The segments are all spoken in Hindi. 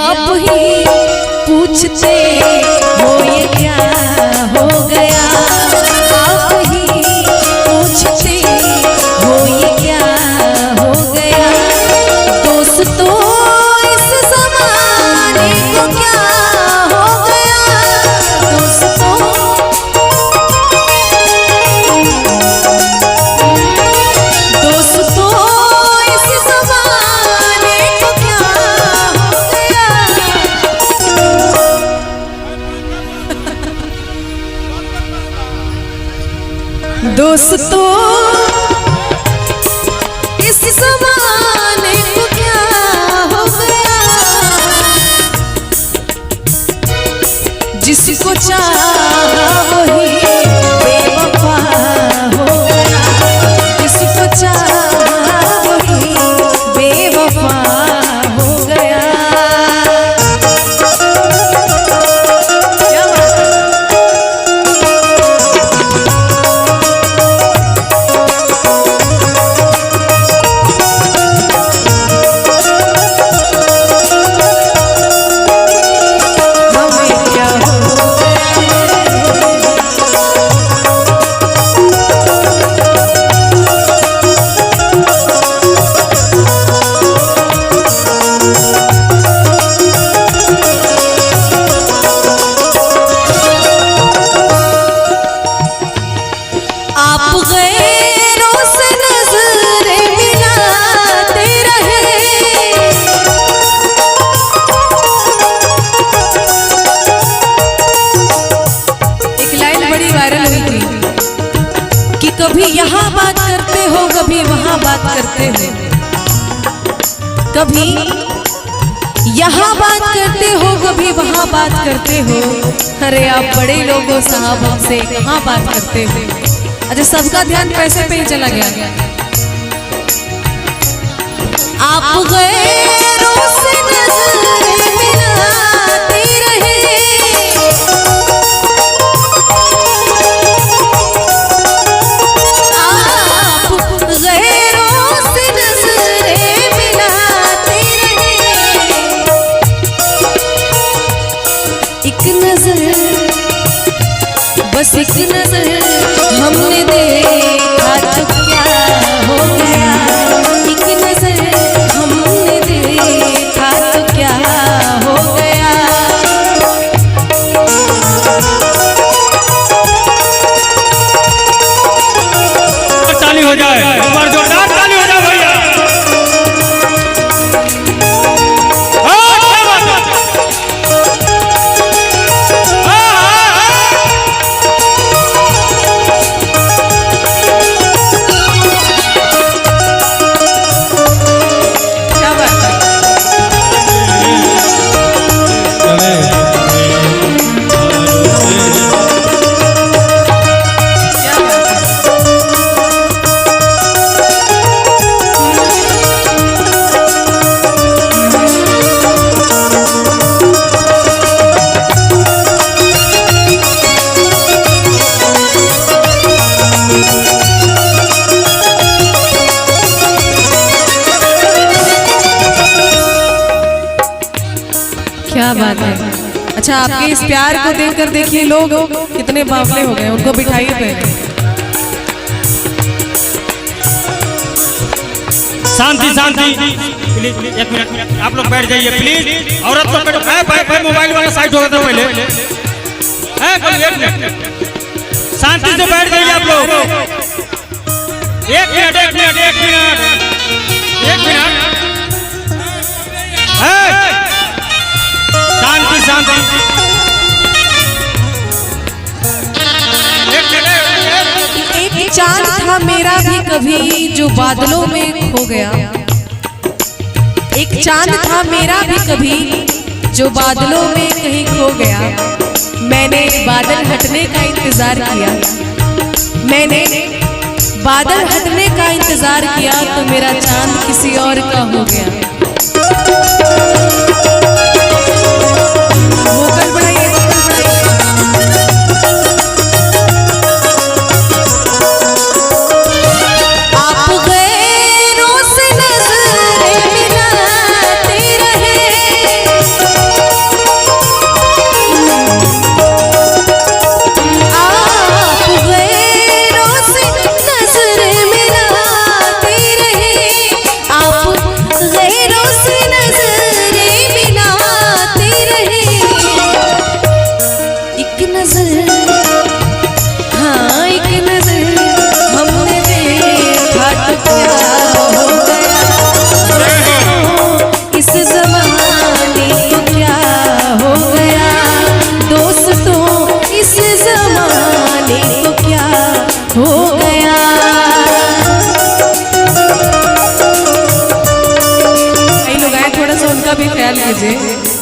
आप ही पूछते हो ये क्या हो गया, आप ही पूछते हो ये क्या हो गया। दोस्तों इस ज़माने को क्या हो गया, दोस्तों इस ज़माने को क्या हो गया। दोस्तों इस ज़माने को क्या हो गया। जिसको चाहा वही बेवफा हो गया, जिसको चाहा वही बेवफा हो गया। कभी यहाँ बात करते हो, कभी वहाँ बात करते हो, कभी यहाँ बात करते हो, कभी वहाँ बात करते हो। अरे आप बड़े लोग हो साहब, हमसे कहाँ बात करते हो। अच्छा, सबका ध्यान पैसे पे ही चला गया। आप गैरों से नजरें मिलाते रहे, एक नजर, बस एक नजर हमने देखा तो क्या हो गया। एक नजर हमने देखा तो क्या हो गया। ताली हो जाए, एक बार जोरदार ताली हो जाए भैया। क्या बात है। अच्छा, आपके इस प्यार को देखकर देखिए लोग कितने बावले हो गए। उनको बिठाइए पहले। शांति शांति, प्लीज एक मिनट आप लोग बैठ जाइए प्लीज। औरत लोग बैठो। भाई मोबाइल वाला साइड होगा था पहले। एक मिनट शांति से बैठ जाइए आप लोग। एक मिनट शांति शांति। एक चांद था मेरा भी कभी जो बादलों में खो गया। एक चांद था मेरा भी कभी जो बादलों में कहीं खो गया। मैंने बादल हटने का इंतजार किया, मैंने बादल हटने का इंतजार किया तो मेरा चांद किसी और का हो गया। वोकल बढ़ाइए, वोकल बढ़ाइए। आप गैरों से नजरें मिलाते रहे,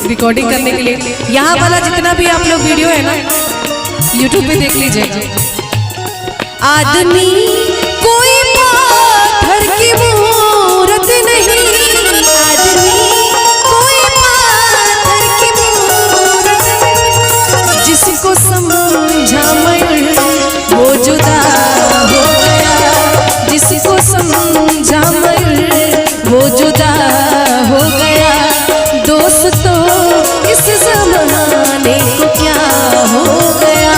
रिकॉर्डिंग करने के लिए। यहाँ वाला जितना भी आप लोग वीडियो है ना यूट्यूब पे देख लीजिए। आदमी कोई पत्थर की मूरत नहीं, आदमी कोई पत्थर की मूरत नहीं, जिसको समझा मयूर वो जुदा हो गया, जिसको समझा मयूर वो जुदा हो गया। दोस्तों इस ज़माने को क्या हो गया।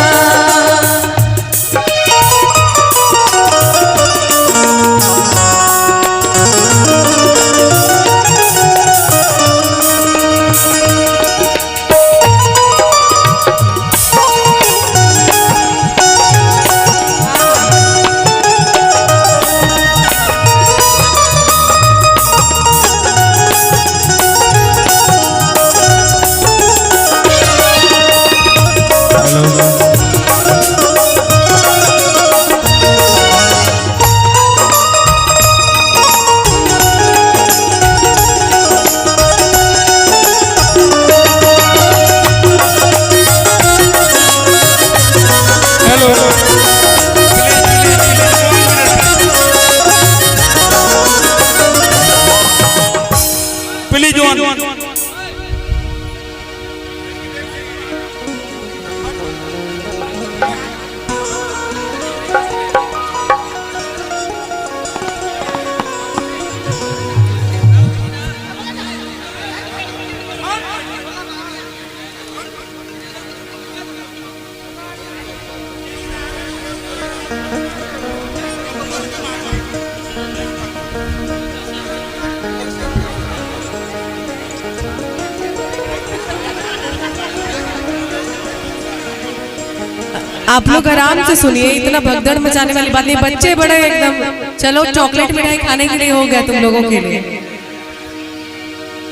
आप लोग आराम से सुनिए, इतना भगदड़ मचाने वाली बात नहीं। बच्चे बड़े एकदम, चलो चॉकलेट मिठाई खाने के लिए हो गया तुम लोगों के लिए।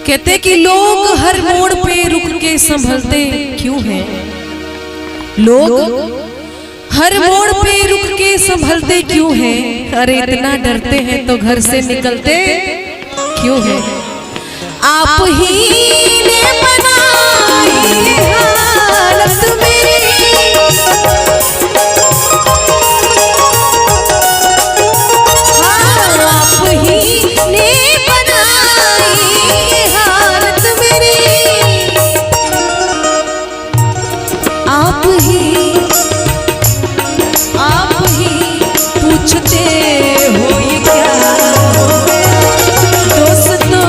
कहते कि लोग हर मोड़ पे रुक के संभलते क्यों हैं, लोग हर मोड़ पे रुक के संभलते क्यों हैं। अरे इतना डरते हैं तो घर से निकलते क्यों हैं। आप ही ने बनाई हालत मेरी, आप ही ने बनाई हालत मेरी, आप ही पूछते हो ये क्या हो गया। दोस्तों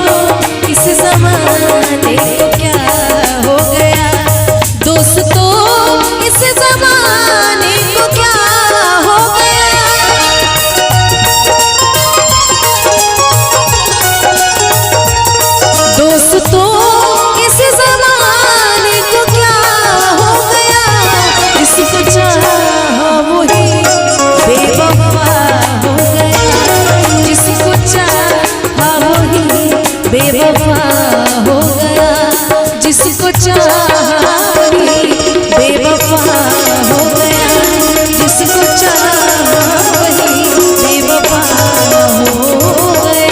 इस ज़माने को क्या हो गया, दोस्तों इस ज़माने को क्या हो गया। दोस्तों इस ज़माने को क्या हो गया, जिसको चाहा वही बेवफा हो गया, जिसको चाहा वही बेवफा हो गया, जिसको चाहा